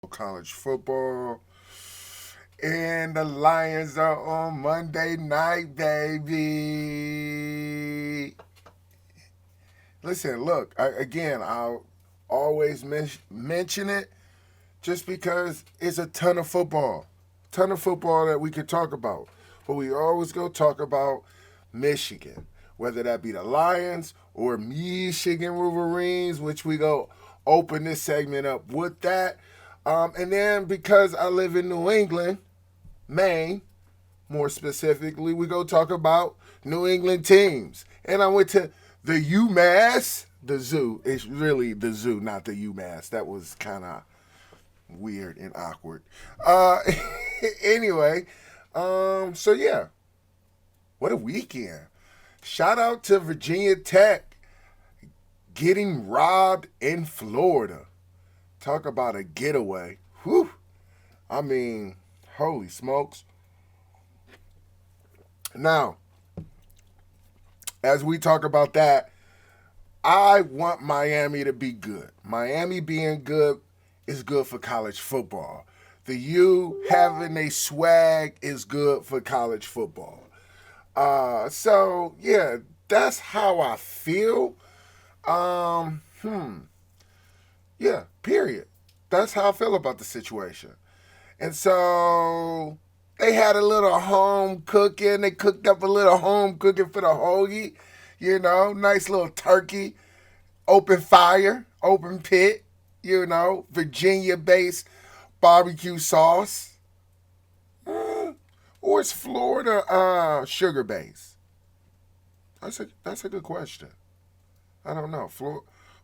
college football. And the Lions are on Monday night, baby. Listen, look, I'll always mention it just because it's a ton of football. Ton of football that we could talk about. But we always go talk about Michigan, whether that be the Lions or Michigan Wolverines, which we go open this segment up with that. And then because I live in New England, Maine, more specifically, we go talk about New England teams. And I went to the UMass, the zoo. It's really the zoo, not the UMass. That was kind of weird and awkward. Uh, anyway, so yeah, what a weekend. Shout out to Virginia Tech getting robbed in Florida. Talk about a getaway. Whew. I mean, holy smokes. Now, as we talk about that, I want Miami to be good. Miami being good is good for college football. The U having a swag is good for college football. So yeah, that's how I feel. Yeah, period. That's how I feel about the situation. And so they had a little home cooking. They cooked up a little home cooking for the hoagie. Nice little turkey, open fire, open pit, Virginia based barbecue sauce. Or is Florida sugar based? That's a good question. I don't know.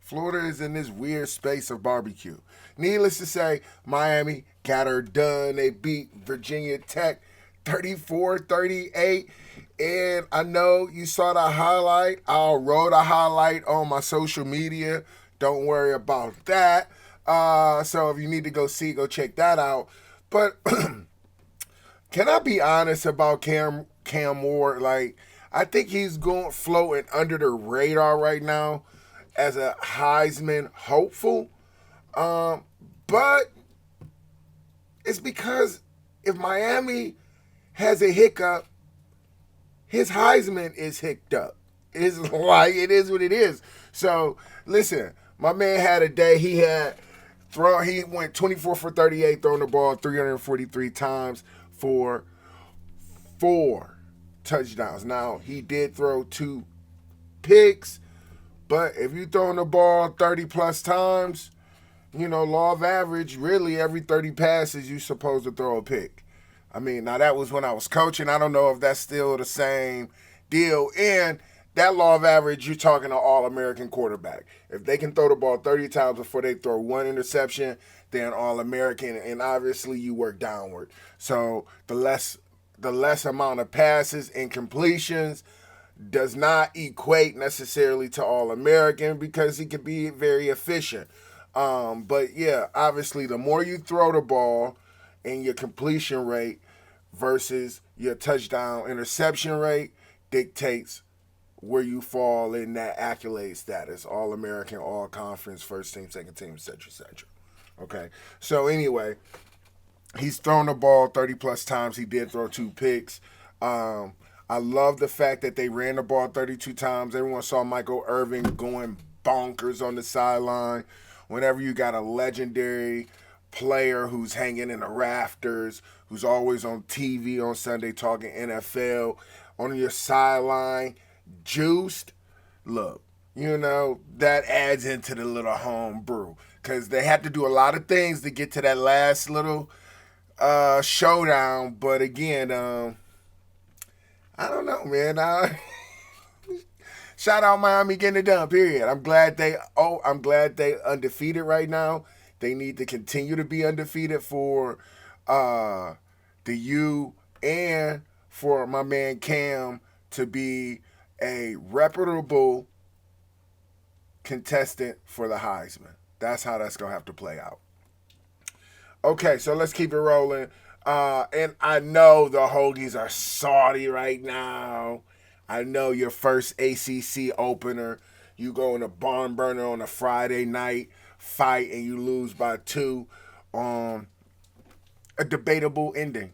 Florida is in this weird space of barbecue. Needless to say, Miami got her done. They beat Virginia Tech 34-38. And I know you saw the highlight. I wrote a highlight on my social media. Don't worry about that. So if you need to go see, go check that out. But can I be honest about Cam Ward? Like, I think he's going floating under the radar right now as a Heisman hopeful. Um, but it's because if Miami has a hiccup, his Heisman is hicked up. It's like it is what it is. So listen, my man had a day. He went 24 for 38, throwing the ball 343 times for 4 touchdowns. Now he did throw 2 picks, but if you throwing the ball 30 plus times, law of average, really every 30 passes you're supposed to throw a pick. I mean, now that was when I was coaching. I don't know if that's still the same deal. And that law of average, you're talking an all American quarterback. If they can throw the ball 30 times before they throw one interception, they're an all American. And obviously you work downward. So the less amount of passes and completions does not equate necessarily to all American because he can be very efficient. But yeah, obviously, the more you throw the ball and your completion rate versus your touchdown interception rate dictates where you fall in that accolade status, all American, all conference, first team, second team, etc., etc. Okay. So anyway, he's thrown the ball 30 plus times. He did throw 2 picks. Um, I love the fact that they ran the ball 32 times. Everyone saw Michael Irvin going bonkers on the sideline. Whenever you got a legendary player who's hanging in the rafters, who's always on TV on Sunday talking NFL, on your sideline, juiced, look, that adds into the little home brew. Because they had to do a lot of things to get to that last little showdown. But again, I don't know, man. Shout out Miami getting it done. Period. I'm glad they undefeated right now. They need to continue to be undefeated for uh, the U and for my man Cam to be a reputable contestant for the Heisman. That's how that's gonna have to play out. Okay, so let's keep it rolling. And I know the Hoagies are salty right now. I know your first ACC opener, you go in a barn burner on a Friday night fight and you lose by 2. um, a debatable ending,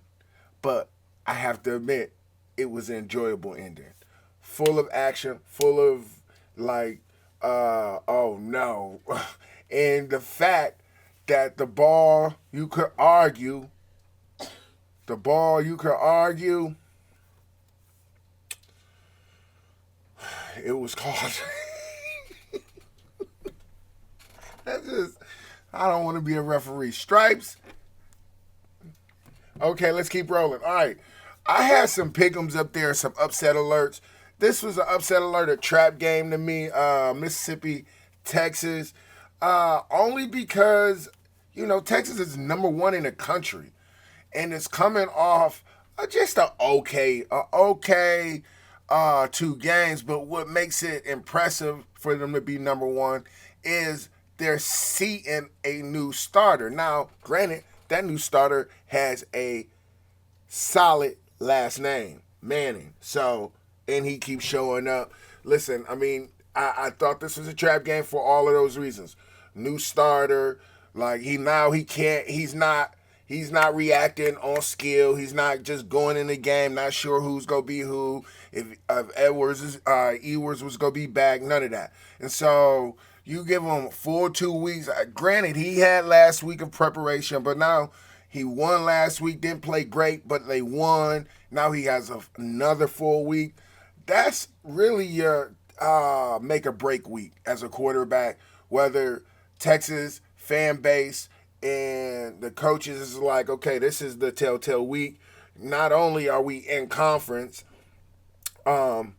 but I have to admit it was an enjoyable ending, full of action, full of like, oh no, and the fact that the ball you could argue, it was called. That's just, I don't want to be a referee. Stripes. Okay, let's keep rolling. All right. I had some pick'ems up there, some upset alerts. This was an upset alert, a trap game to me. Mississippi, Texas. Only because, Texas is number one in the country. And it's coming off just a okay two games. But what makes it impressive for them to be number one is they're seating a new starter. Now, granted, that new starter has a solid last name, Manning. So, and he keeps showing up. Listen, I mean, I thought this was a trap game for all of those reasons. New starter, like he can't, he's not reacting on skill. He's not just going in the game, not sure who's gonna be who. If Ewers was gonna be back, none of that. And so you give him full 2 weeks. Granted, he had last week of preparation, but now he won last week. Didn't play great, but they won. Now he has another full week. That's really your make or break week as a quarterback. Whether Texas fan base and the coaches is like, okay, this is the telltale week. Not only are we in conference, but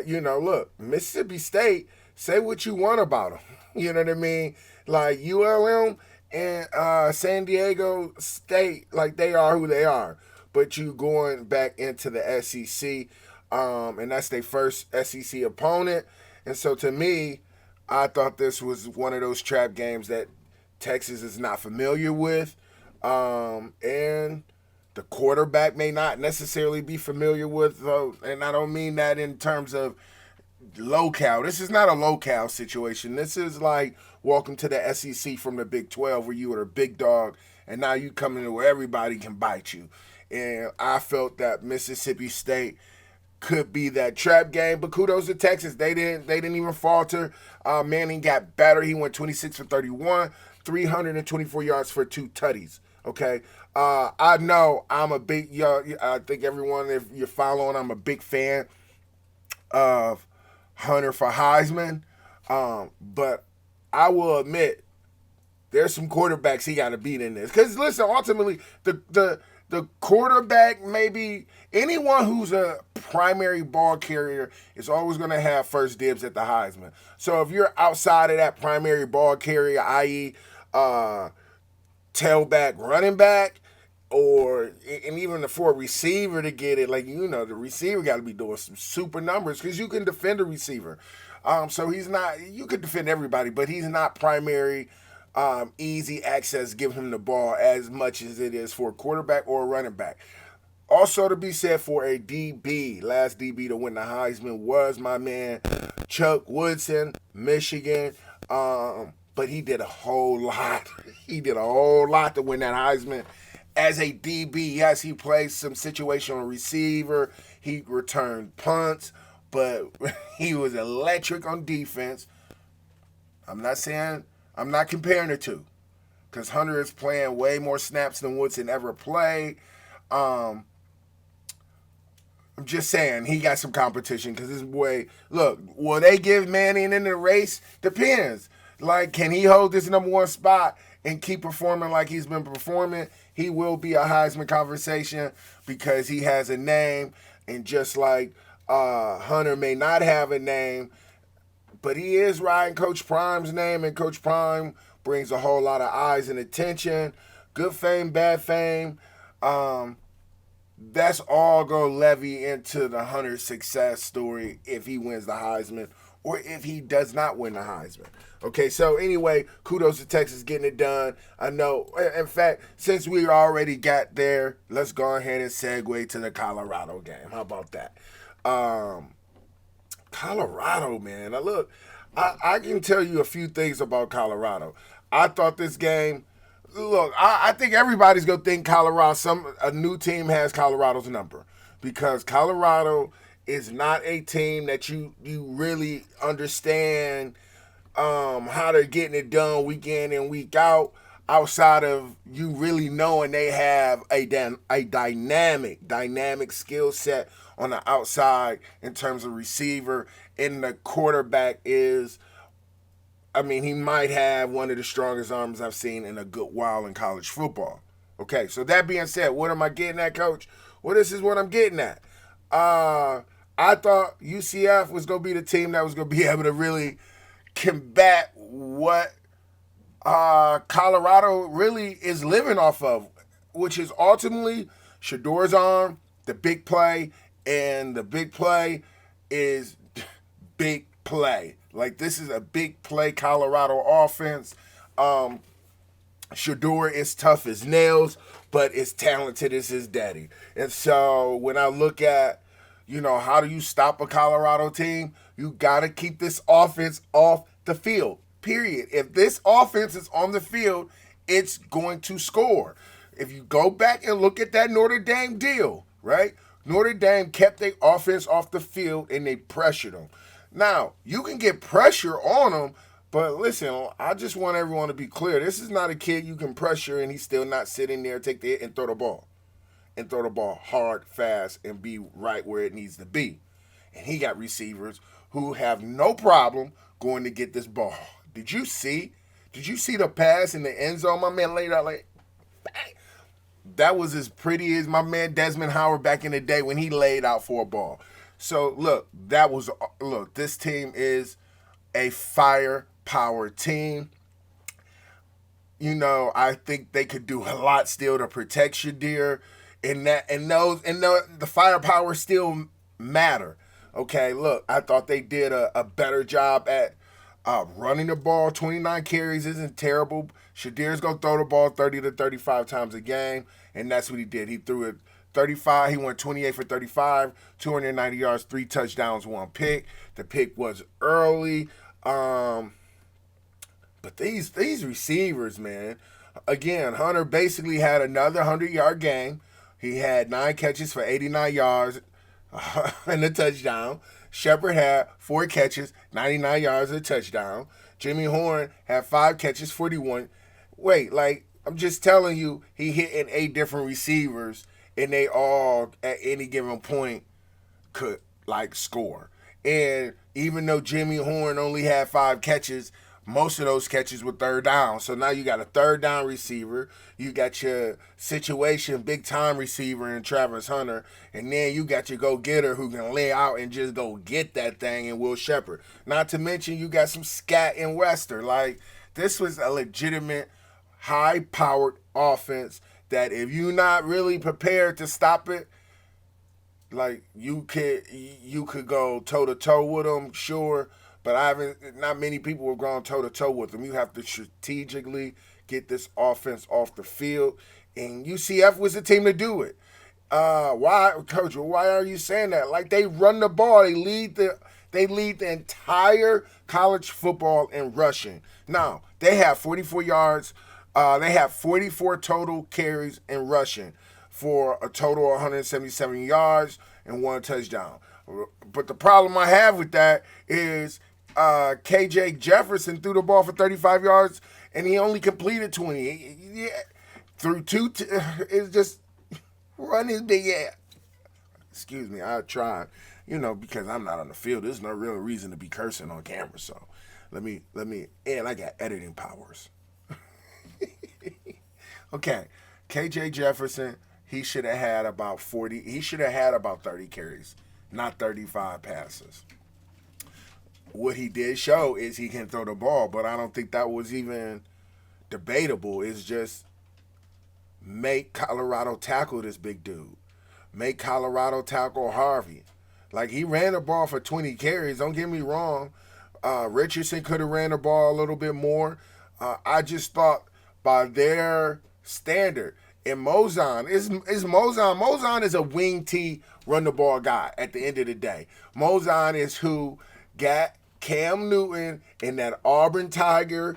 look, Mississippi State, say what you want about them. You know what I mean? Like ULM and San Diego State, like they are who they are. But you going back into the SEC, and that's their first SEC opponent. And so to me, I thought this was one of those trap games that Texas is not familiar with. And the quarterback may not necessarily be familiar with, and I don't mean that in terms of locale. This is not a locale situation. This is like welcome to the SEC from the Big 12 where you were a big dog and now you come into where everybody can bite you. And I felt that Mississippi State could be that trap game, but kudos to Texas. They didn't even falter. Manning got better. He went 26 for 31, 324 yards for 2 tutties. Okay. I know I'm a big, I think everyone, if you're following, I'm a big fan of Hunter for Heisman. But I will admit there's some quarterbacks he got to beat in this. Because listen, ultimately the quarterback, maybe anyone who's a primary ball carrier is always going to have first dibs at the Heisman. So if you're outside of that primary ball carrier, i.e., tailback, running back, and even for a receiver to get it, like the receiver got to be doing some super numbers because you can defend a receiver. So he's not. You could defend everybody, but he's not primary. Easy access, give him the ball as much as it is for a quarterback or a running back. Also to be said for a DB, last DB to win the Heisman was my man Chuck Woodson, Michigan. But he did a whole lot. He did a whole lot to win that Heisman. As a DB, yes, he played some situational receiver. He returned punts, but he was electric on defense. I'm not comparing the two, because Hunter is playing way more snaps than Woodson ever played. I'm just saying he got some competition because this boy, look, will they give Manning in the race? Depends. Like, can he hold this number one spot and keep performing like he's been performing? He will be a Heisman conversation because he has a name, and just like Hunter may not have a name, but he is riding Coach Prime's name, and Coach Prime brings a whole lot of eyes and attention. Good fame, bad fame. That's all going to levy into the Hunter success story if he wins the Heisman or if he does not win the Heisman. Okay, so anyway, kudos to Texas getting it done. I know, in fact, since we already got there, let's go ahead and segue to the Colorado game. How about that? Colorado, man. Now look, I can tell you a few things about Colorado. I thought this game, Look, I think everybody's gonna think Colorado. A new team has Colorado's number because Colorado is not a team that you really understand how they're getting it done week in and week out. Outside of you really knowing they have a dynamic skill set on the outside in terms of receiver, and the quarterback is, I mean, he might have one of the strongest arms I've seen in a good while in college football. Okay, so that being said, what am I getting at, Coach? Well, this is what I'm getting at. I thought UCF was going to be the team that was going to be able to really combat what Colorado really is living off of, which is ultimately Shador's arm, the big play, and the big play is big play. Like, this is a big play Colorado offense. Shador is tough as nails, but as talented as his daddy. And so when I look at, how do you stop a Colorado team? You got to keep this offense off the field, period. If this offense is on the field, it's going to score. If you go back and look at that Notre Dame deal, right? Notre Dame kept their offense off the field and they pressured them. Now, you can get pressure on them, but listen, I just want everyone to be clear. This is not a kid you can pressure and he's still not sitting there, take the hit and throw the ball. And throw the ball hard, fast, and be right where it needs to be. And he got receivers who have no problem going to get this ball. Did you see the pass in the end zone? My man laid out like, bang. That was as pretty as my man Desmond Howard back in the day when he laid out for a ball. So, look, this team is a firepower team. I think they could do a lot still to protect Shadir. The firepower still matter. Okay, look, I thought they did a better job at running the ball. 29 carries isn't terrible. Shadir's going to throw the ball 30 to 35 times a game, and that's what he did. He threw it 35. He went 28 for 35, 290 yards, 3 touchdowns, 1 pick. The pick was early. But these receivers, man, again, Hunter basically had another 100-yard game. He had 9 catches for 89 yards and a touchdown. Shepard had 4 catches, 99 yards, and a touchdown. Jimmy Horn had 5 catches, 41. I'm just telling you, he hit in 8 different receivers, and they all, at any given point, could, score. And even though Jimmy Horn only had 5 catches, most of those catches were third down. So now you got a third down receiver. You got your situation big time receiver in Travis Hunter. And then you got your go-getter who can lay out and just go get that thing in Will Shepard. Not to mention you got some scat in Wester. This was a legitimate, high-powered offense that if you're not really prepared to stop it, you could go toe-to-toe with them, sure. But not many people have gone toe-to-toe with them. You have to strategically get this offense off the field. And UCF was the team to do it. Why, Coach, why are you saying that? They run the ball. They lead the entire college football in rushing. Now, they have 44 yards. They have 44 total carries in rushing for a total of 177 yards and 1 touchdown. But the problem I have with that is KJ Jefferson threw the ball for 35 yards, and he only completed 20. Through 2, it's just run his big ass. Excuse me, I tried. Because I'm not on the field, there's no real reason to be cursing on camera. So let me, and I got editing powers. Okay, KJ Jefferson, he should have had about 40. He should have had about 30 carries, not 35 passes. What he did show is he can throw the ball, but I don't think that was even debatable. It's just make Colorado tackle this big dude. Make Colorado tackle Harvey. He ran the ball for 20 carries. Don't get me wrong. Richardson could have ran the ball a little bit more. I just thought by their standard, and Mozan is Mozan. Mozan is a wing T run the ball guy at the end of the day. Mozan is who got Cam Newton and that Auburn Tiger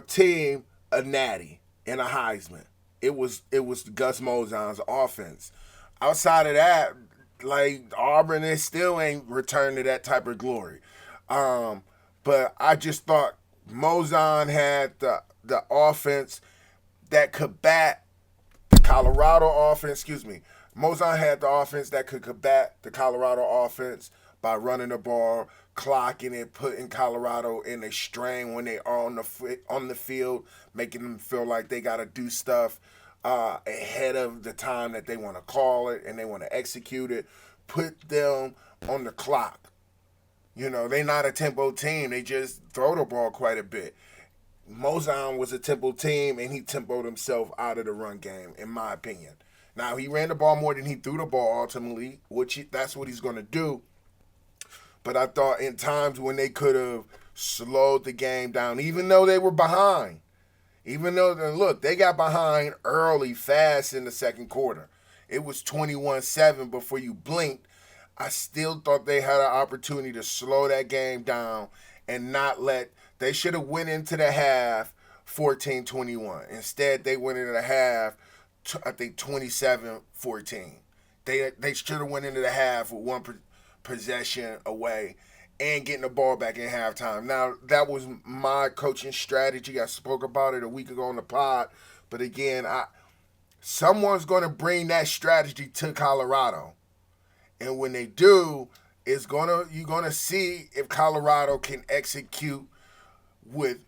team a natty. and a Heisman. It was Gus Malzahn's offense. Outside of that, like Auburn is still ain't returned to that type of glory. Um, but I just thought Malzahn had the offense that could bat the Colorado offense. Excuse me. Malzahn had the offense that could combat the Colorado offense by running the ball, clocking it, putting Colorado in a strain when they are on the field, making them feel like they got to do stuff ahead of the time that they want to call it and they want to execute it. Put them on the clock. You know, they not a tempo team. They just throw the ball quite a bit. Malzahn was a tempo team, and he tempoed himself out of the run game, in my opinion. Now, he ran the ball more than he threw the ball ultimately, that's what he's going to do. But I thought in times when they could have slowed the game down, even though they were behind, even though, look, they got behind early, fast in the second quarter. It was 21-7 before you blinked. I still thought they had an opportunity to slow that game down and not let. They should have went into the half 14-21. Instead, they went into the half, I think 27-14. They should have went into the half with one possession away and getting the ball back in halftime. Now, that was my coaching strategy. I spoke about it a week ago on the pod. But again, someone's going to bring that strategy to Colorado. And when they do, you're gonna see if Colorado can execute with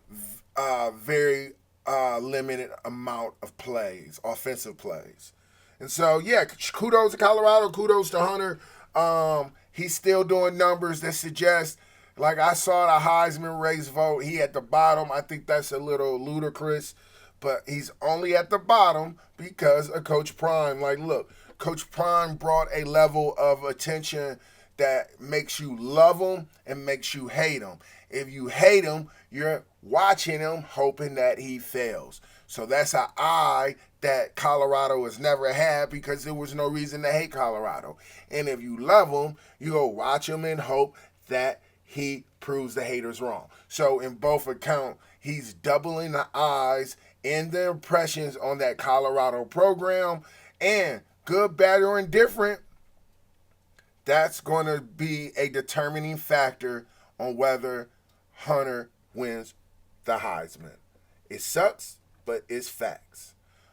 very limited amount of plays, offensive plays. And so, yeah, kudos to Colorado, kudos to Hunter. He's still doing numbers that suggest, like I saw the Heisman race vote, he at the bottom. I think that's a little ludicrous, but he's only at the bottom because of Coach Prime. Like, look, Coach Prime brought a level of attention that makes you love him and makes you hate him. If you hate him, you're watching him hoping that he fails. So that's an eye that Colorado has never had because there was no reason to hate Colorado. And if you love him, you go watch him and hope that he proves the haters wrong. So in both accounts, he's doubling the eyes and the impressions on that Colorado program. And good, bad, or indifferent, that's going to be a determining factor on whether Hunter wins the Heisman. It sucks, but it's facts.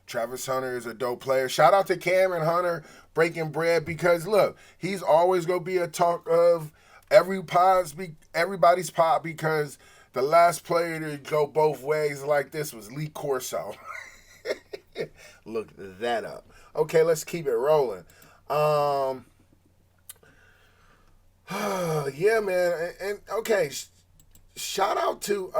Travis Hunter is a dope player. Shout out to Cameron Hunter breaking bread because, look, he's always going to be a talk of everybody's pod because the last player to go both ways like this was Lee Corso. Look that up. Okay, let's keep it rolling. Yeah, man. And okay, shout out to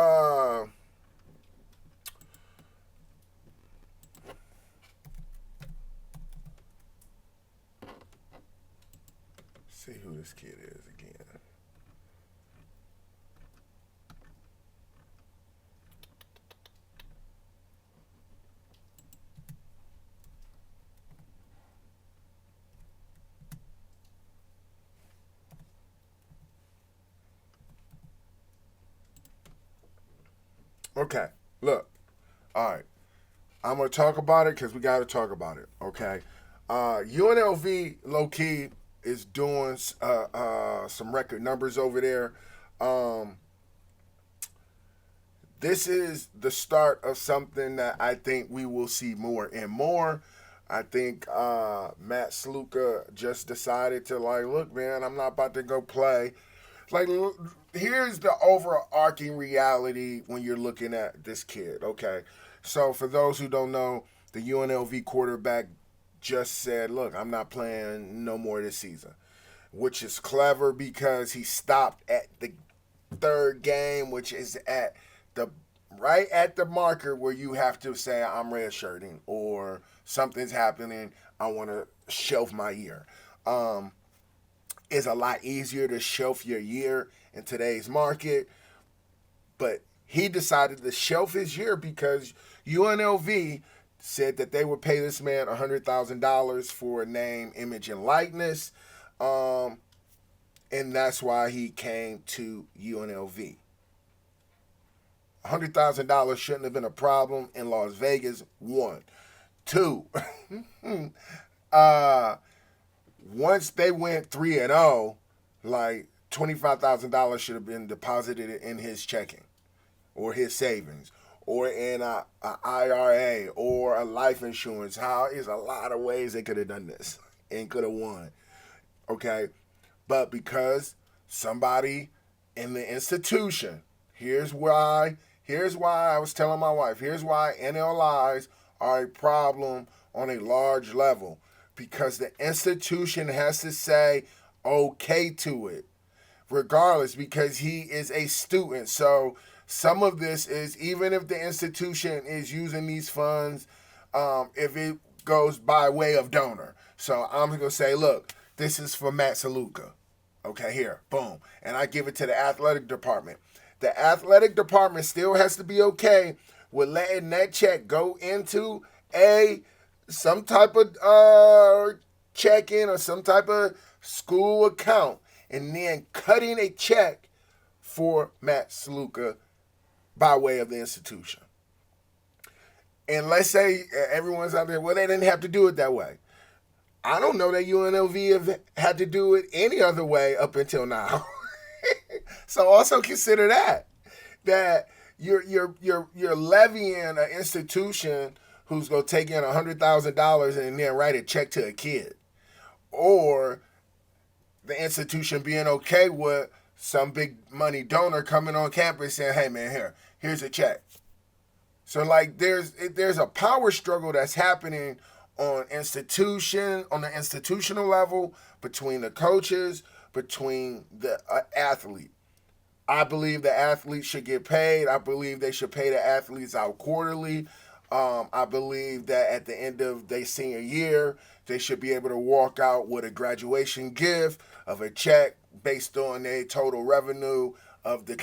see who this kid is again. Okay, look. All right. I'm going to talk about it because we got to talk about it, okay? UNLV, low-key, is doing some record numbers over there. This is the start of something that I think we will see more and more. I think Matt Sluka just decided to, like, look, man, I'm not about to go play. Like, here's the overarching reality when you're looking at this kid, okay? So, for those who don't know, the UNLV quarterback just said, look, I'm not playing no more this season, which is clever because he stopped at the third game, which is at the right at the marker where you have to say I'm redshirting or something's happening. I want to shelf my year. It's a lot easier to shelf your year in today's market, but he decided to shelf his year because UNLV said that they would pay this man $100,000 for a name, image, and likeness, and that's why he came to UNLV. $100,000 shouldn't have been a problem in Las Vegas. One, two. uh, Once they went 3-0, like $25,000 should have been deposited in his checking or his savings or in a IRA or a life insurance. How is a lot of ways they could have done this and could have won. Okay, but because somebody in the institution, here's why. Here's why I was telling my wife. Here's why NLIs are a problem on a large level, because the institution has to say okay to it regardless, because he is a student. So some of this is, even if the institution is using these funds, if it goes by way of donor. So I'm going to say, look, this is for Matt Saluka. Okay, here, boom. And I give it to the athletic department. The athletic department still has to be okay with letting that check go into some type of check-in or some type of school account, and then cutting a check for Matt Saluka by way of the institution. And let's say everyone's out there, well, they didn't have to do it that way. I don't know that UNLV have had to do it any other way up until now. So also consider that you're levying an institution who's going to take in $100,000 and then write a check to a kid, or the institution being okay with some big money donor coming on campus saying, hey man, here's a check. So like there's a power struggle that's happening on the institutional level, between the coaches, between the athlete. I believe the athletes should get paid. I believe they should pay the athletes out quarterly. I believe that at the end of their senior year, they should be able to walk out with a graduation gift of a check based on their total revenue of the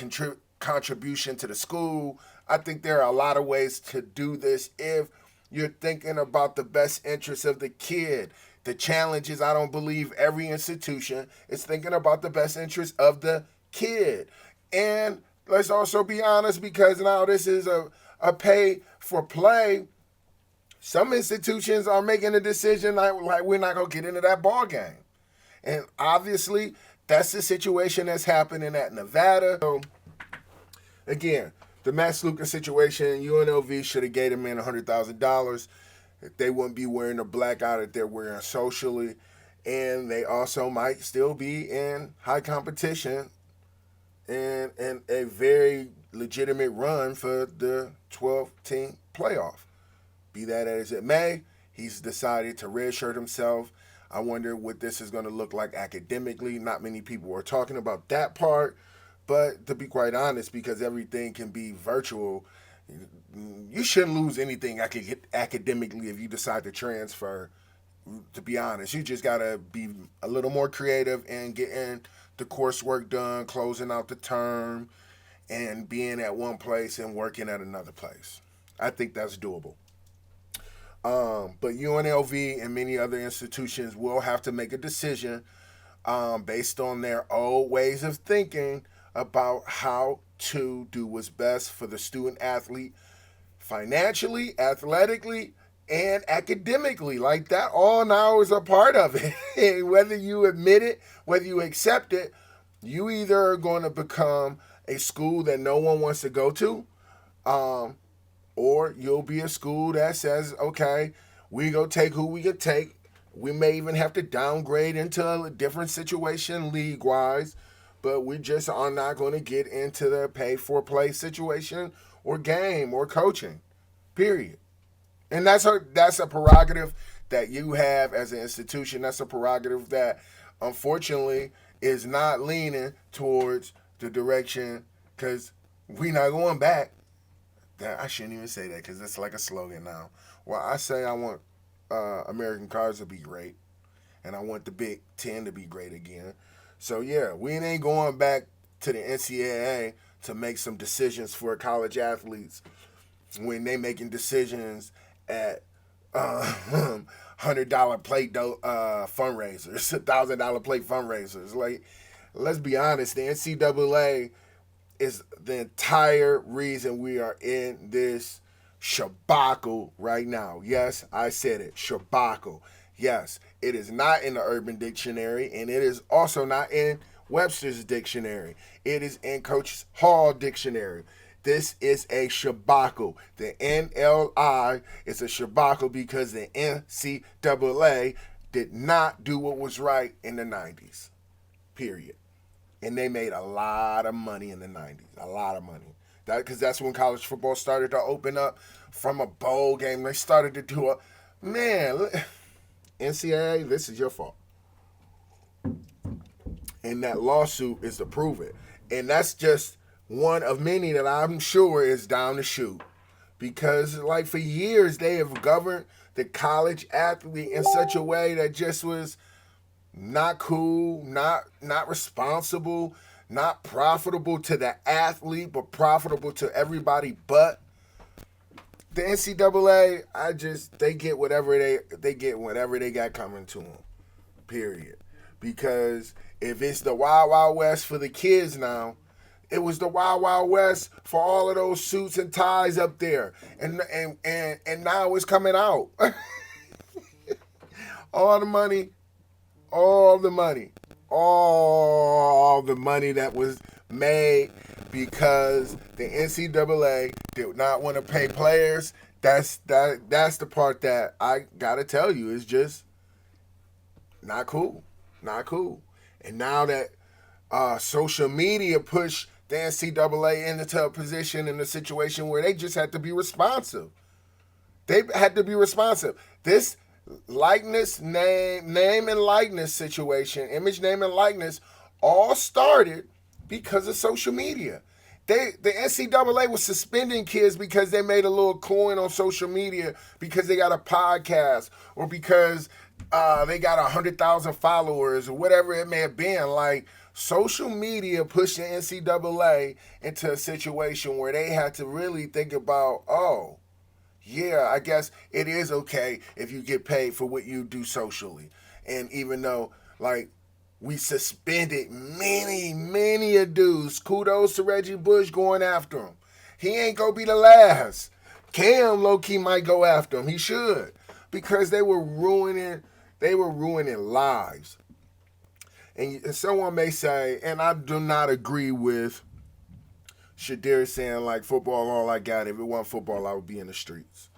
contribution to the school. I think there are a lot of ways to do this if you're thinking about the best interest of the kid. The challenge is, I don't believe every institution is thinking about the best interest of the kid. And let's also be honest, because now this is a pay for play. Some institutions are making a decision like we're not going to get into that ball game. And obviously, that's the situation that's happening at Nevada. So, again, the Matt Saluka situation, UNLV should have gave him in $100,000. They wouldn't be wearing the blackout that they're wearing socially. And they also might still be in high competition and a very legitimate run for the 12-team playoff. Be that as it may, he's decided to redshirt himself. I wonder what this is going to look like academically. Not many people are talking about that part. But to be quite honest, because everything can be virtual, you shouldn't lose anything academically if you decide to transfer. To be honest, you just got to be a little more creative and getting the coursework done, closing out the term, and being at one place and working at another place. I think that's doable. But UNLV and many other institutions will have to make a decision based on their old ways of thinking about how to do what's best for the student athlete financially, athletically, and academically. Like that all now is a part of it. And whether you admit it, whether you accept it, you either are going to become a school that no one wants to go to, or you'll be a school that says, okay, we go take who we can take. We may even have to downgrade into a different situation league-wise, but we just are not going to get into the pay-for-play situation or game or coaching, period. And that's a prerogative that you have as an institution. That's a prerogative that, unfortunately, is not leaning towards the direction, because we're not going back. I shouldn't even say that because that's like a slogan now. Well, I say I want American college to be great, and I want the Big Ten to be great again. So, yeah, we ain't going back to the NCAA to make some decisions for college athletes when they making decisions at $100 plate fundraisers, $1,000 plate fundraisers. Like, let's be honest, the NCAA is the entire reason we are in this shabacle right now. Yes, I said it, shabacle. Yes, it is not in the Urban Dictionary, and it is also not in Webster's Dictionary. It is in Coach Hall Dictionary. This is a shabacle. The NLI is a shabacle because the NCAA did not do what was right in the 90s. Period. And they made a lot of money in the 90s. A lot of money. Because that's when college football started to open up from a bowl game. They started to do a... Man, NCAA, this is your fault. And that lawsuit is to prove it. And that's just one of many that I'm sure is down the chute. Because, like, for years, they have governed the college athlete in such a way that just was not cool, not responsible, not profitable to the athlete, but profitable to everybody but the NCAA. They get whatever they got coming to them. Period. Because if it's the Wild Wild West for the kids now, it was the Wild Wild West for all of those suits and ties up there, and now it's coming out. all the money that was made because the NCAA did not want to pay players. That's the part that I gotta tell you is just not cool. And now that social media pushed the NCAA into a position in a situation where they just had to be responsive. They had to be responsive. This likeness, name and likeness situation, image, name, and likeness, all started because of social media. The NCAA was suspending kids because they made a little coin on social media because they got a podcast or because they got 100,000 followers or whatever it may have been. Like, social media pushed the NCAA into a situation where they had to really think about, oh, yeah, I guess it is okay if you get paid for what you do socially. And even though, like, we suspended many a dudes, kudos to Reggie Bush going after him. He ain't gonna be the last. Cam low-key might go after him. He should. Because they were ruining lives. And someone may say, and I do not agree with Shadir saying, like, football all I got. If it wasn't football, I would be in the streets.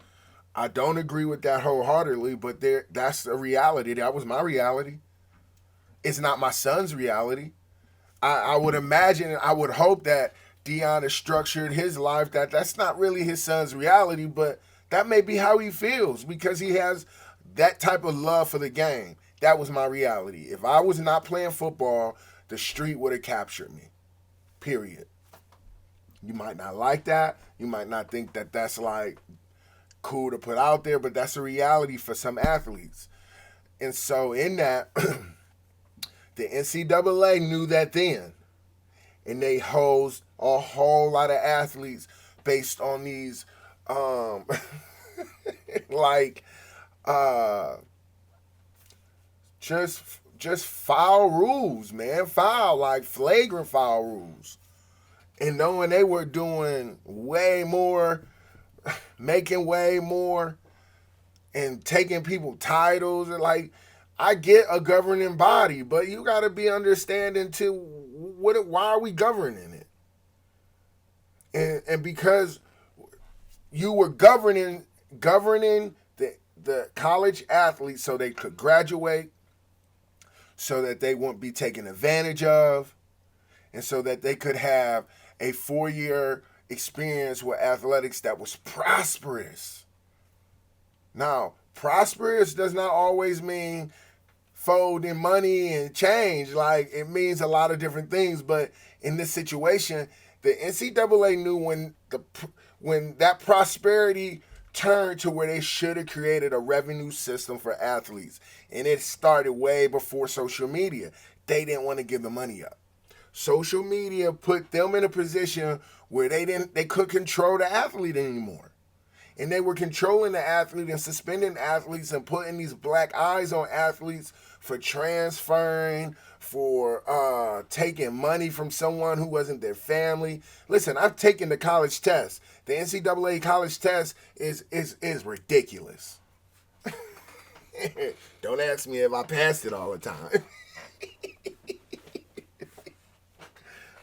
I don't agree with that wholeheartedly, but that's a reality. That was my reality. It's not my son's reality. I would imagine, I would hope that Deion has structured his life that's not really his son's reality, but that may be how he feels because he has that type of love for the game. That was my reality. If I was not playing football, the street would have captured me. Period. You might not like that. You might not think that that's like cool to put out there, but that's a reality for some athletes. And so in that, the NCAA knew that then. And they hosed a whole lot of athletes based on these just foul rules, man. Like flagrant foul rules. And knowing they were doing way more, making way more, and taking people titles, and like, I get a governing body, but you got to be understanding too, why are we governing it? And because you were governing the college athletes so they could graduate, so that they won't be taken advantage of, and so that they could have a 4-year experience with athletics that was prosperous. Now, prosperous does not always mean folding money and change. Like, it means a lot of different things, but in this situation, the NCAA knew when that prosperity turned to where they should have created a revenue system for athletes. And it started way before social media. They didn't want to give the money up. Social media put them in a position where they couldn't control the athlete anymore. And they were controlling the athlete and suspending athletes and putting these black eyes on athletes for transferring, for taking money from someone who wasn't their family. Listen, I've taken the college test. The NCAA college test is ridiculous. Don't ask me if I passed it all the time.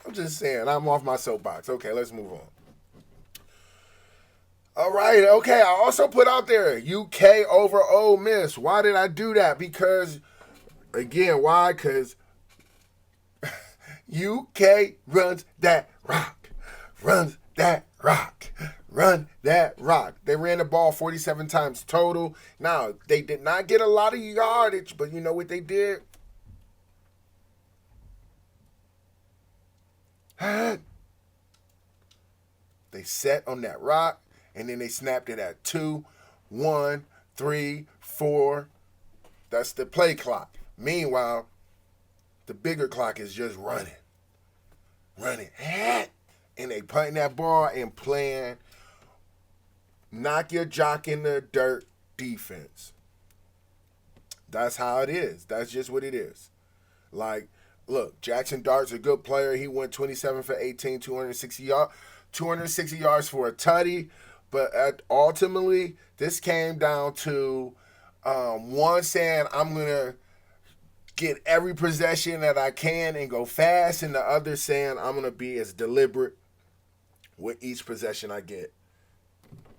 I'm just saying, I'm off my soapbox. Okay, let's move on. All right, okay. I also put out there UK over Ole Miss. Why did I do that? Because, again, why? Because UK runs that rock. Runs that rock. Run that rock. They ran the ball 47 times total. Now, they did not get a lot of yardage, but you know what they did? They set on that rock, and then they snapped it at 2, 1, 3, 4. That's the play clock. Meanwhile, the bigger clock is just running. Running. And they punting that ball and playing knock your jock in the dirt defense. That's how it is. That's just what it is. Like, look, Jackson Dart's a good player. He went 27 for 18, 260 yards for a tutty. But ultimately, this came down to one saying, I'm going to get every possession that I can and go fast, and the other saying, I'm going to be as deliberate with each possession I get.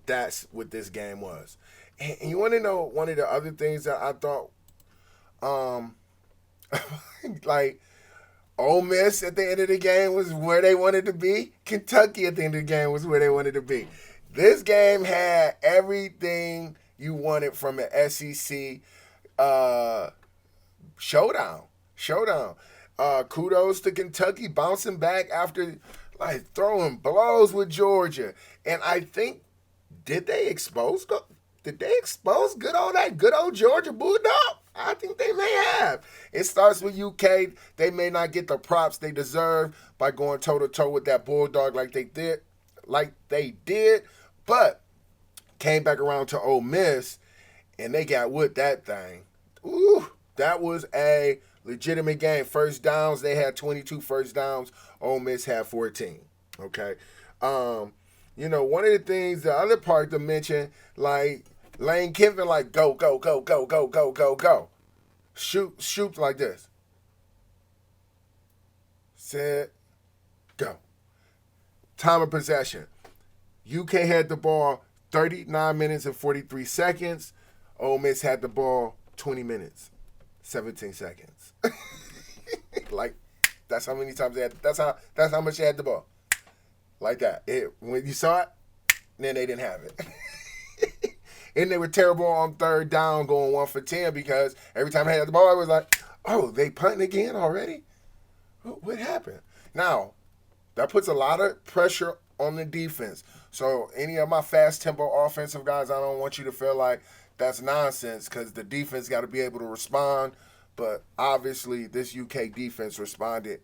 That's what this game was. And you want to know one of the other things that I thought, like, Ole Miss at the end of the game was where they wanted to be. Kentucky at the end of the game was where they wanted to be. This game had everything you wanted from an SEC showdown. Kudos to Kentucky bouncing back after like throwing blows with Georgia. And I think, did they expose good old Georgia Bulldog? I think they may have. It starts with UK. They may not get the props they deserve by going toe-to-toe with that Bulldog like they did, but came back around to Ole Miss, and they got with that thing. Ooh, that was a legitimate game. First downs, they had 22 first downs. Ole Miss had 14. Okay? One of the things, the other part to mention, like, Lane Kiffin, like, go. Shoot like this. Set, go. Time of possession. UK had the ball 39 minutes and 43 seconds. Ole Miss had the ball 20 minutes, 17 seconds. Like, that's how many times they had. That's how much they had the ball. Like that. When you saw it, then they didn't have it. And they were terrible on third down going 1 for 10 because every time I had the ball, I was like, oh, they punting again already? What happened? Now, that puts a lot of pressure on the defense. So any of my fast tempo offensive guys, I don't want you to feel like that's nonsense because the defense got to be able to respond. But obviously, this UK defense responded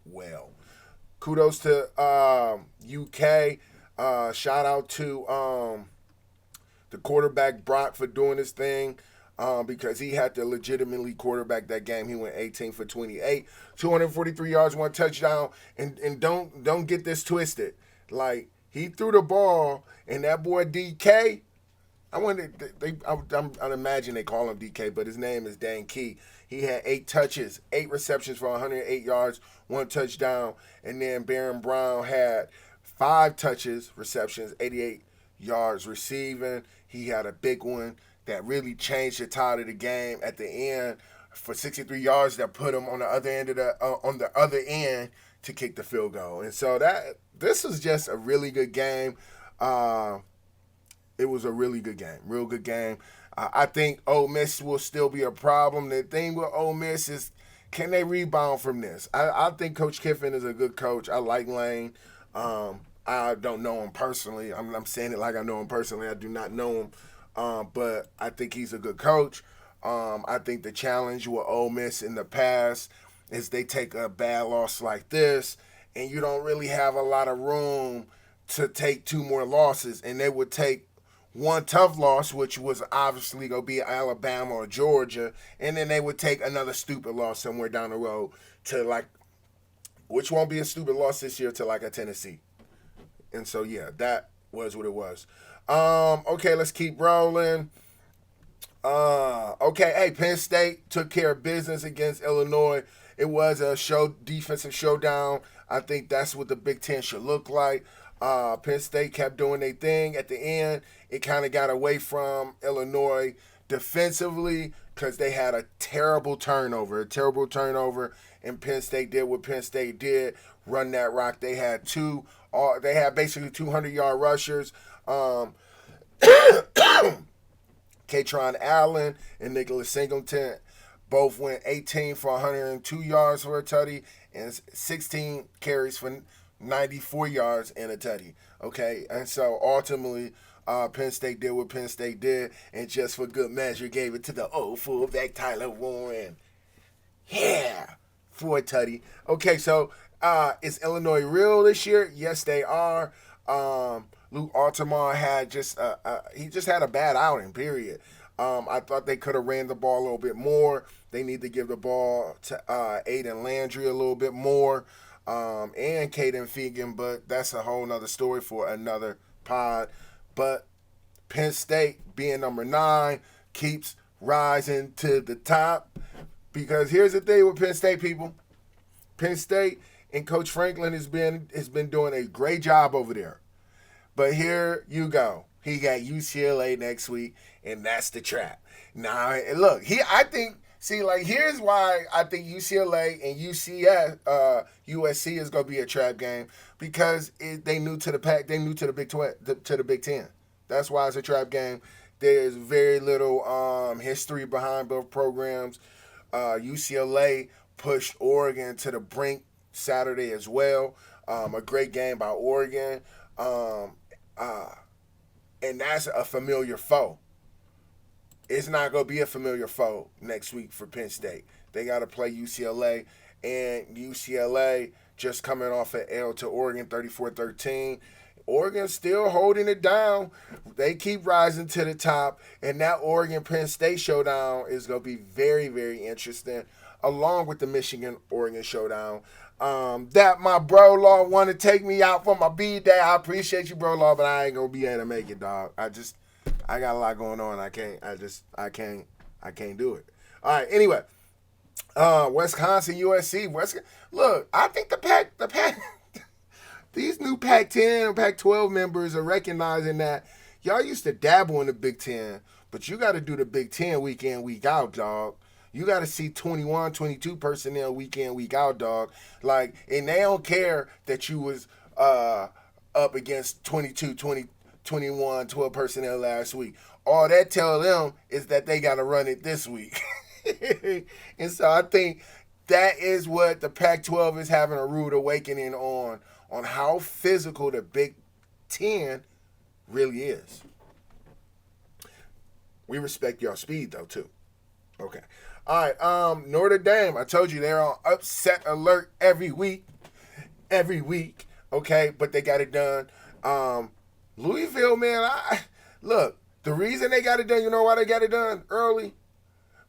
well. Kudos to UK. Shout out to the quarterback Brock for doing his thing because he had to legitimately quarterback that game. He went 18 for 28, 243 yards, 1 touchdown. And don't get this twisted. Like, he threw the ball, and that boy DK, I imagine they call him DK, but his name is Dan Key. He had 8 touches, 8 receptions for 108 yards, 1 touchdown. And then Baron Brown had 5 touches, receptions, 88 yards receiving. He had a big one that really changed the tide of the game at the end for 63 yards that put him on the other end to kick the field goal. And so this was just a really good game. It was a really good game, real good game. I think Ole Miss will still be a problem. The thing with Ole Miss is, can they rebound from this? I think Coach Kiffin is a good coach. I like Lane. I don't know him personally. I'm saying it like I know him personally. I do not know him, but I think he's a good coach. I think the challenge with Ole Miss in the past is they take a bad loss like this, and you don't really have a lot of room to take 2 more losses, and they would take one tough loss, which was obviously going to be Alabama or Georgia, and then they would take another stupid loss somewhere down the road to like, which won't be a stupid loss this year, to like a Tennessee. And so yeah, that was what it was. Okay, let's keep rolling. Okay, hey, Penn State took care of business against Illinois. It was a defensive showdown. I think that's what the Big Ten should look like. Penn State kept doing their thing. At the end, it kind of got away from Illinois defensively because they had a terrible turnover. And Penn State did what Penn State did, run that rock. They had basically 200-yard rushers. Katron Allen and Nicholas Singleton both went 18 for 102 yards for a tutty and 16 carries for 94 yards and a tutty. Okay, and so ultimately, Penn State did what Penn State did, and just for good measure, gave it to the old fullback Tyler Warren. Yeah, for a tutty. Okay, so is Illinois real this year? Yes, they are. Luke Altamar had he just had a bad outing, period. I thought they could have ran the ball a little bit more. They need to give the ball to Aiden Landry a little bit more, and Caden Fegan, but that's a whole nother story for another pod. But Penn State, being number 9, keeps rising to the top, because here's the thing with Penn State, people. Penn State and Coach Franklin has been doing a great job over there. But here you go. He got UCLA next week, and that's the trap. Now, look, here's why I think UCLA and USC is going to be a trap game, because they new to the pack. They new to the Big Ten. That's why it's a trap game. There's very little history behind both programs. UCLA pushed Oregon to the brink Saturday as well. A great game by Oregon. And that's a familiar foe. It's not going to be a familiar foe next week for Penn State. They got to play UCLA, and UCLA just coming off an L to Oregon 34-13. Oregon still holding it down. They keep rising to the top, and that Oregon-Penn State showdown is going to be very, very interesting, along with the Michigan-Oregon showdown. That my bro law want to take me out for my B-Day. I appreciate you, bro law, but I ain't gonna be able to make it, dog. I got a lot going on. I can't do it. All right. Anyway, Wisconsin, USC. Look, I think the Pac, these new Pac-10 and Pac-12 members are recognizing that y'all used to dabble in the Big Ten, but you got to do the Big Ten week in, week out, dog. You got to see 21, 22 personnel week in, week out, dog. Like, and they don't care that you was up against 22, 20, 21, 12 personnel last week. All that tell them is that they got to run it this week. And so I think that is what the Pac-12 is having a rude awakening on how physical the Big Ten really is. We respect your speed, though, too. Okay. All right, Notre Dame, I told you they're on upset alert every week, okay, but they got it done. Louisville, man, look, the reason they got it done, you know why they got it done early?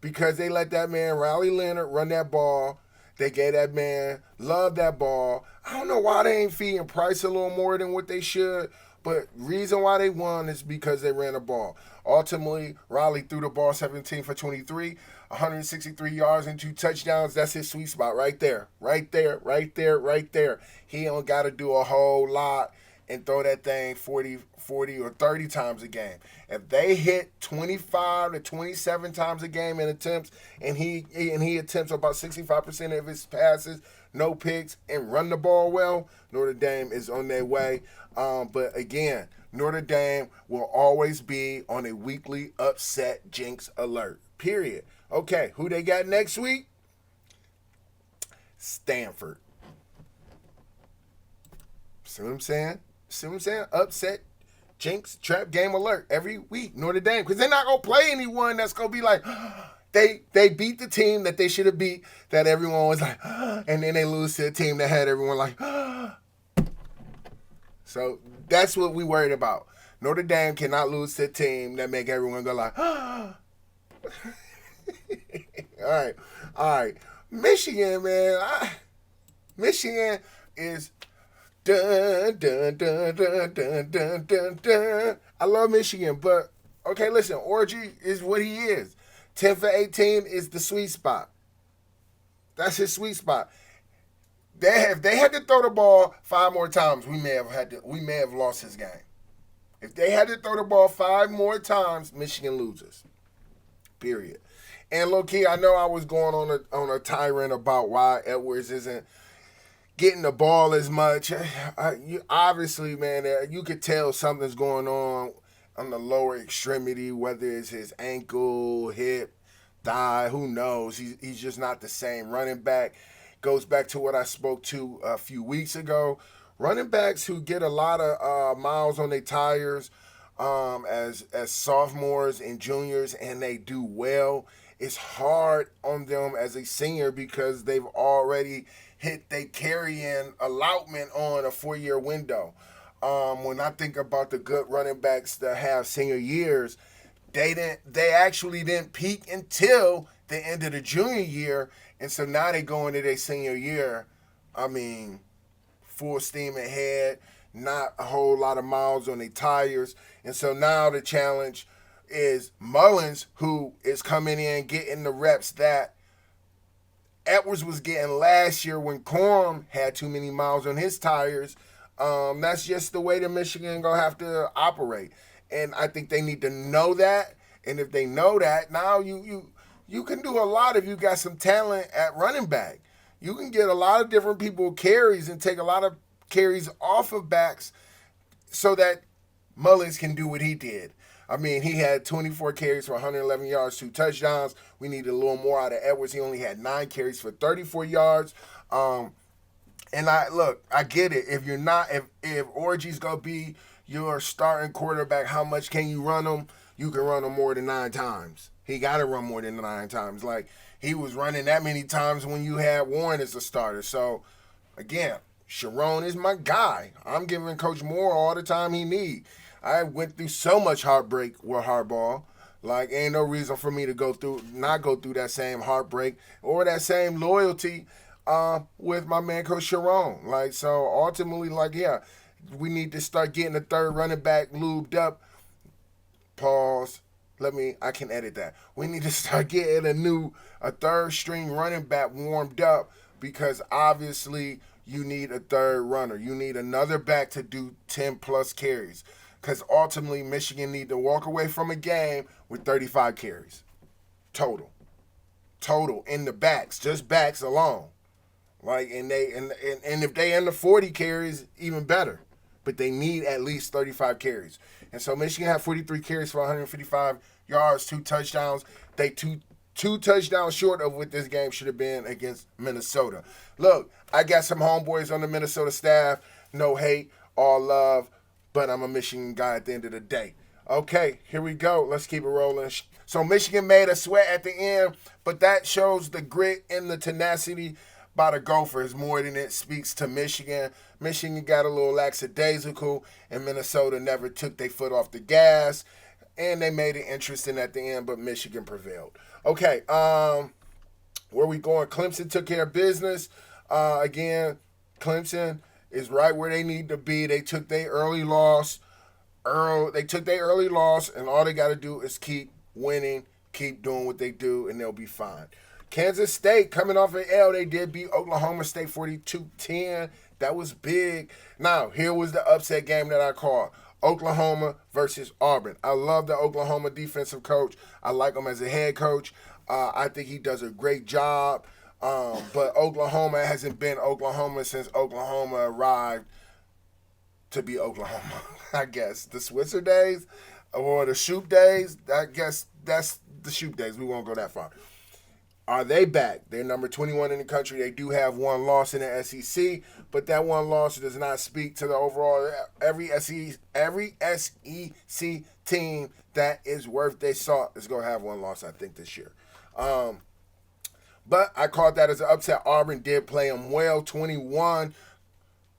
Because they let that man, Riley Leonard, run that ball. They gave that man, love that ball. I don't know why they ain't feeding Price a little more than what they should, but reason why they won is because they ran the ball. Ultimately, Riley threw the ball 17 for 23, 163 yards and 2 touchdowns. That's his sweet spot right there. He don't got to do a whole lot and throw that thing 40 or 30 times a game. If they hit 25 to 27 times a game in attempts, and he attempts about 65% of his passes, no picks, and run the ball well, Notre Dame is on their way. But again, Notre Dame will always be on a weekly upset jinx alert. Period. Okay, who they got next week? Stanford. See what I'm saying? Upset, jinx, trap game alert every week. Notre Dame, because they're not gonna play anyone that's gonna be like, they beat the team that they should have beat, that everyone was like, and then they lose to a team that had everyone like. So that's what we worried about. Notre Dame cannot lose to a team that make everyone go like, all right, all right. Michigan, man, Michigan is dun dun dun dun dun dun dun dun. I love Michigan, but okay, listen, Orgy is what he is. 10 for 18 is the sweet spot. That's his sweet spot. If they had to throw the ball 5 more times, we may have lost his game. If they had to throw the ball 5 more times, Michigan loses. Period. And low key, I know I was going on a tyrant about why Edwards isn't getting the ball as much. Obviously, man, you could tell something's going on the lower extremity, whether it's his ankle, hip, thigh, who knows? He's just not the same running back. Goes back to what I spoke to a few weeks ago. Running backs who get a lot of miles on their tires as sophomores and juniors, and they do well, it's hard on them as a senior because they've already hit their carrying allotment on a 4-year window. When I think about the good running backs that have senior years, they actually didn't peak until the end of the junior year, and so now they go into their senior year. I mean, full steam ahead, not a whole lot of miles on their tires, and so now the challenge is Mullins, who is coming in getting the reps that Edwards was getting last year when Corum had too many miles on his tires. That's just the way the Michigan gonna have to operate, and I think they need to know that. And if they know that, now you can do a lot if you got some talent at running back. You can get a lot of different people carries and take a lot of carries off of backs so that Mullins can do what he did. I mean, he had 24 carries for 111 yards, 2 touchdowns. We needed a little more out of Edwards. He only had 9 carries for 34 yards. And I get it. If Orgy's gonna be your starting quarterback, how much can you run him? You can run him more than 9 times. He got to run more than 9 times. Like, he was running that many times when you had Warren as a starter. So, again, Sharon is my guy. I'm giving Coach Moore all the time he need. I went through so much heartbreak with Harbaugh. Like, ain't no reason for me to not go through that same heartbreak or that same loyalty with my man Coach Sharon. Like, so ultimately, like, yeah, we need to start getting the third running back lubed up. Pause. I can edit that. We need to start getting a third string running back warmed up because obviously you need a third runner. You need another back to do 10 plus carries. Because ultimately Michigan need to walk away from a game with 35 carries. Total in the backs, just backs alone. Like, and if they under 40 carries, even better. But they need at least 35 carries. And so Michigan had 43 carries for 155 yards, 2 touchdowns. They two touchdowns short of what this game should have been against Minnesota. Look, I got some homeboys on the Minnesota staff. No hate, all love, but I'm a Michigan guy at the end of the day. Okay, here we go. Let's keep it rolling. So Michigan made a sweat at the end, but that shows the grit and the tenacity by the Gophers more than it speaks to Michigan. Michigan got a little lackadaisical, and Minnesota never took their foot off the gas, and they made it interesting at the end, but Michigan prevailed. Okay, where we going? Clemson took care of business. Again, Clemson is right where they need to be. They took their early loss. And all they got to do is keep winning, keep doing what they do, and they'll be fine. Kansas State, coming off an L, they did beat Oklahoma State 42-10. That was big. Now, here was the upset game that I called. Oklahoma versus Auburn. I love the Oklahoma defensive coach. I like him as a head coach. I think he does a great job. But Oklahoma hasn't been Oklahoma since Oklahoma arrived to be Oklahoma, I guess. The Switzer days or the Shoop days, I guess that's the Shoop days. We won't go that far. Are they back? They're number 21 in the country. They do have one loss in the SEC, but that one loss does not speak to the overall. Every SEC team that is worth their salt is going to have one loss, I think, this year. But I called that as an upset. Auburn did play them well, 21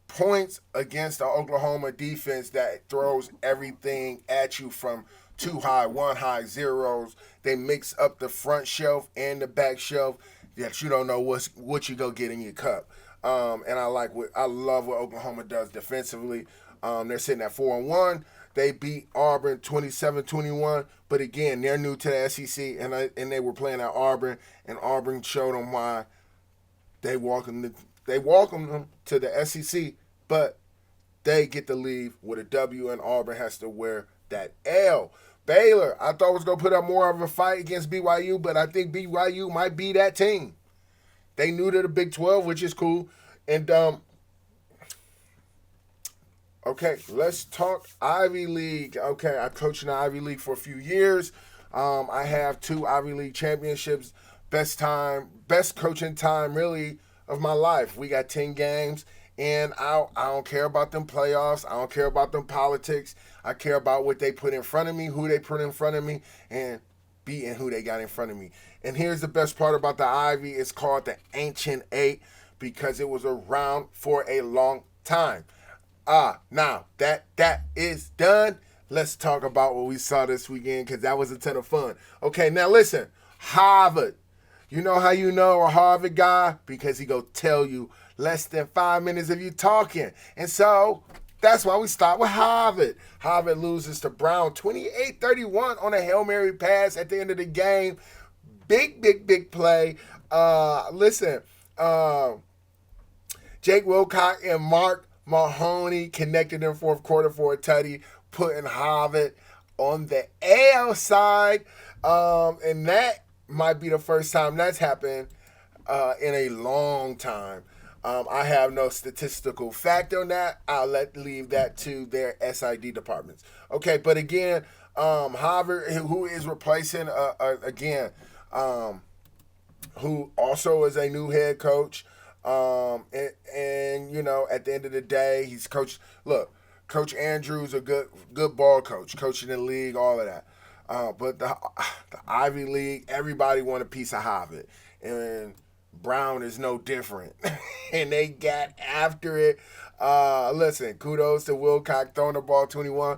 points against the Oklahoma defense that throws everything at you from two high, one high, zeros. They mix up the front shelf and the back shelf that you don't know what you go get in your cup. And I love what Oklahoma does defensively. They're sitting at 4-1. They beat Auburn 27-21, but again, they're new to the SEC, and they were playing at Auburn, and Auburn showed them why they welcomed them to the SEC, but they get to leave with a W, and Auburn has to wear that L. Baylor, I thought was going to put up more of a fight against BYU, but I think BYU might be that team. They new to the Big 12, which is cool. And, okay, let's talk Ivy League. Okay, I coached in the Ivy League for a few years. I have 2 Ivy League championships. Best coaching time, really, of my life. We got 10 games. And I don't care about them playoffs. I don't care about them politics. I care about what they put in front of me, who they put in front of me, and beating who they got in front of me. And here's the best part about the Ivy. It's called the Ancient Eight because it was around for a long time. Now that is done, let's talk about what we saw this weekend because that was a ton of fun. Okay, now listen, Harvard. You know how you know a Harvard guy? Because he go tell you less than 5 minutes of you talking. And so that's why we start with Harvard. Harvard loses to Brown 28-31 on a Hail Mary pass at the end of the game. Big play. Listen, Jake Wilcox and Mark Mahoney connected in fourth quarter for a tutty, putting Harvard on the AL side. And that might be the first time that's happened in a long time. I have no statistical fact on that. I'll leave that to their SID departments. Okay, but again, Harvard, who is replacing, who also is a new head coach. And you know, at the end of the day, he's coached. Look, Coach Andrews a good ball coach, coaching in the league, all of that. But the Ivy League, everybody want a piece of Harvard, and Brown is no different. And they got after it. Listen, kudos to Wilcox throwing the ball 21.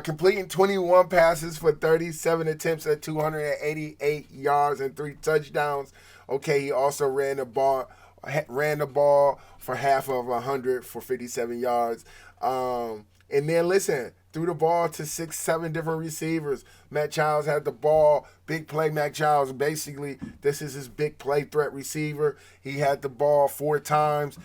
Completing 21 passes for 37 attempts at 288 yards and 3 touchdowns. Okay, he also ran the ball for half of 100 for 57 yards. And then listen, threw the ball to 6-7 different receivers. Matt Childs had the ball. Big play, Matt Childs. Basically, this is his big play threat receiver. He had the ball 4 times.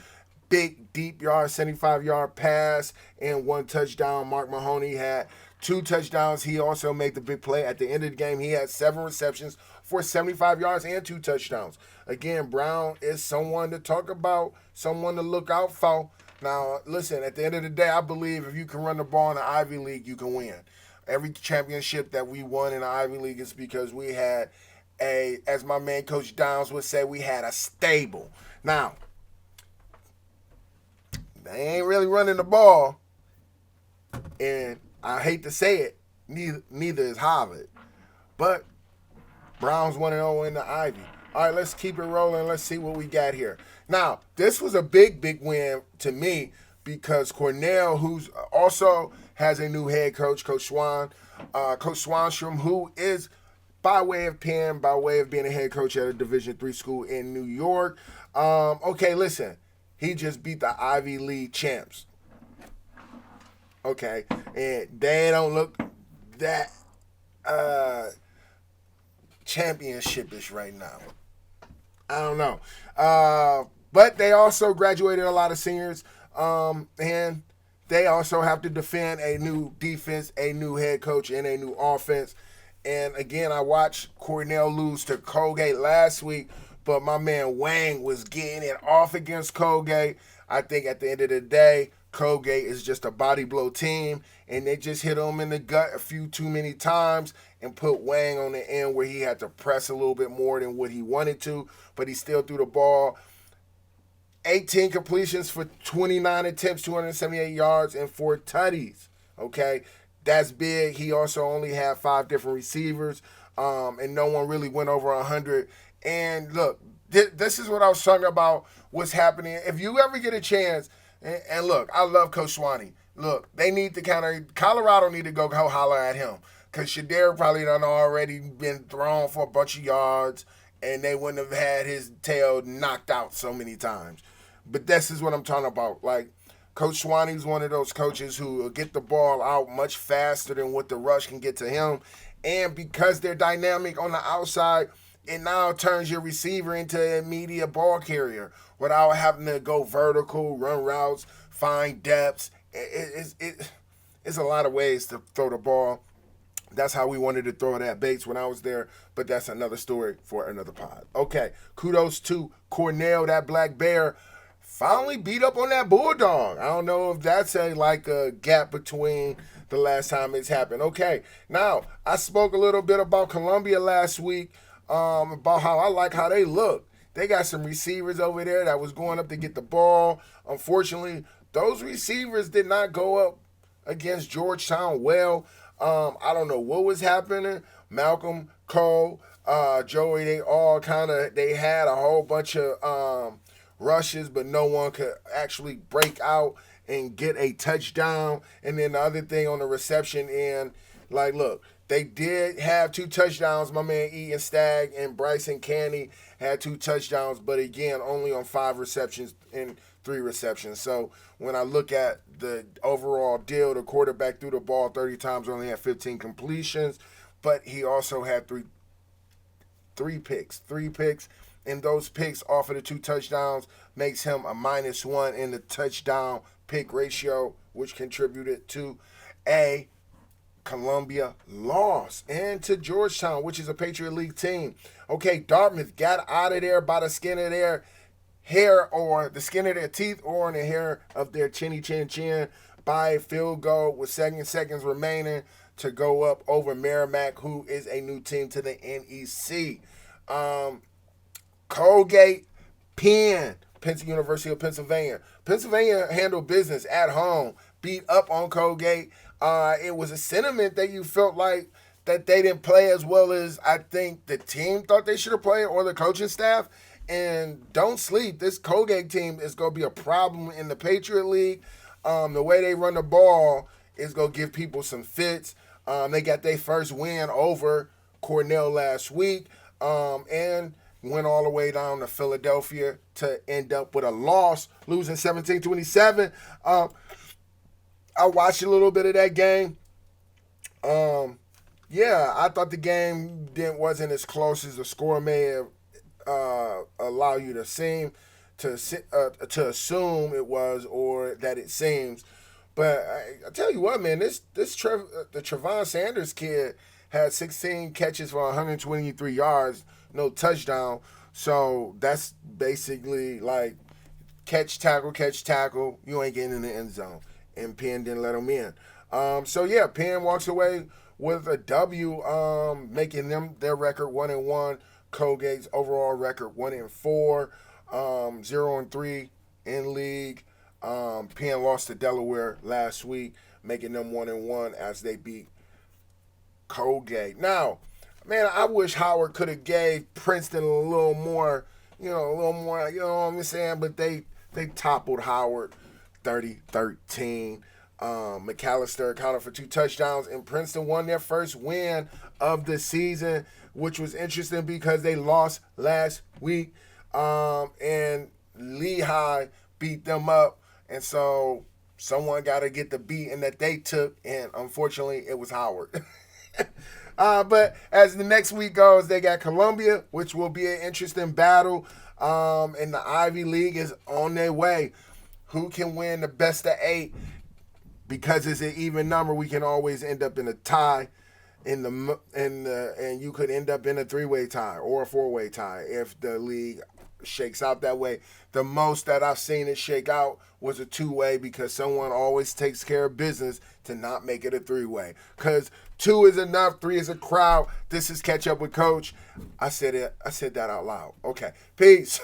Big, deep yard, 75-yard pass, and 1 touchdown. Mark Mahoney had 2 touchdowns. He also made the big play. At the end of the game, he had 7 receptions for 75 yards and 2 touchdowns. Again, Brown is someone to talk about, someone to look out for. Now, listen, at the end of the day, I believe if you can run the ball in the Ivy League, you can win. Every championship that we won in the Ivy League is because we had as my man Coach Downs would say, we had a stable. Now, they ain't really running the ball, and I hate to say it, neither is Harvard. But Brown's 1-0 in the Ivy. All right, let's keep it rolling. Let's see what we got here. Now, this was a big win to me because Cornell, who's also has a new head coach, Coach Swanstrom, who is by way of Penn, by way of being a head coach at a Division III school in New York. Okay, listen. He just beat the Ivy League champs. Okay. And they don't look that championship-ish right now. I don't know. But they also graduated a lot of seniors. And they also have to defend a new defense, a new head coach, and a new offense. And again, I watched Cornell lose to Colgate last week. But my man Wang was getting it off against Colgate. I think at the end of the day, Colgate is just a body blow team, and they just hit him in the gut a few too many times and put Wang on the end where he had to press a little bit more than what he wanted to, but he still threw the ball. 18 completions for 29 attempts, 278 yards, and 4 tutties. Okay, that's big. He also only had 5 different receivers, and no one really went over 100. And look, This is what I was talking about. What's happening? If you ever get a chance, and look, I love Coach Swanee. Look, they need to Colorado need to go holler at him because Shedeur probably done already been thrown for a bunch of yards, and they wouldn't have had his tail knocked out so many times. But this is what I'm talking about. Like Coach Swanee's one of those coaches who will get the ball out much faster than what the rush can get to him, and because they're dynamic on the outside, it now turns your receiver into an immediate ball carrier without having to go vertical, run routes, find depths. It's a lot of ways to throw the ball. That's how we wanted to throw it at Bates when I was there, but that's another story for another pod. Okay, kudos to Cornell, that black bear. Finally beat up on that bulldog. I don't know if that's a gap between the last time it's happened. Okay, now I spoke a little bit about Columbia last week, about how I like how they look. They got some receivers over there that was going up to get the ball. Unfortunately, those receivers did not go up against Georgetown well. I don't know what was happening. Malcolm, Cole, Joey, they had a whole bunch of rushes, but no one could actually break out and get a touchdown. And then the other thing on the reception end, like, look, they did have 2 touchdowns. My man Ian Stagg and Bryson Canny had 2 touchdowns, but again, only on 5 receptions and 3 receptions. So when I look at the overall deal, the quarterback threw the ball 30 times, only had 15 completions, but he also had three picks. And those picks off of the 2 touchdowns makes him a -1 in the touchdown pick ratio, which contributed to a Columbia loss and to Georgetown, which is a Patriot League team. Okay, Dartmouth got out of there by the skin of their hair, or the skin of their teeth, or in the hair of their chinny chin chin, by a field goal with 7 seconds remaining to go up over Merrimack, who is a new team to the NEC. Colgate, Penn, University of Pennsylvania. Pennsylvania handled business at home, beat up on Colgate. It was a sentiment that you felt like that they didn't play as well as I think the team thought they should have played, or the coaching staff. And don't sleep. This Colgate team is going to be a problem in the Patriot League. The way they run the ball is going to give people some fits. They got their first win over Cornell last week, and went all the way down to Philadelphia to end up with a loss, losing 17-27. I watched a little bit of that game. Yeah, I thought the game wasn't as close as the score may have allow you to seem to assume it was, or that it seems. But I tell you what, man, the Trevon Sanders kid had 16 catches for 123 yards, no touchdown. So that's basically like catch, tackle. You ain't getting in the end zone. And Penn didn't let him in. So yeah, Penn walks away with a W, making them their record 1-1. Colgate's overall record 1-4, 0-3 in league. Penn lost to Delaware last week, making them 1-1 as they beat Colgate. Now, man, I wish Howard could have gave Princeton a little more, you know what I'm saying? But they toppled Howard 30-13. McAllister accounted for 2 touchdowns, and Princeton won their first win of the season, which was interesting because they lost last week, and Lehigh beat them up, and so someone got to get the beating that they took, and unfortunately it was Howard. But as the next week goes, they got Columbia, which will be an interesting battle, and the Ivy League is on their way. Who can win the best of 8? Because it's an even number, we can always end up in a tie, and you could end up in a 3-way tie or a 4-way tie if the league shakes out that way. The most that I've seen it shake out was a 2-way, because someone always takes care of business to not make it a 3-way. Because 2 is enough, 3 is a crowd. This is Catch Up with Coach. I said that out loud. Okay, peace.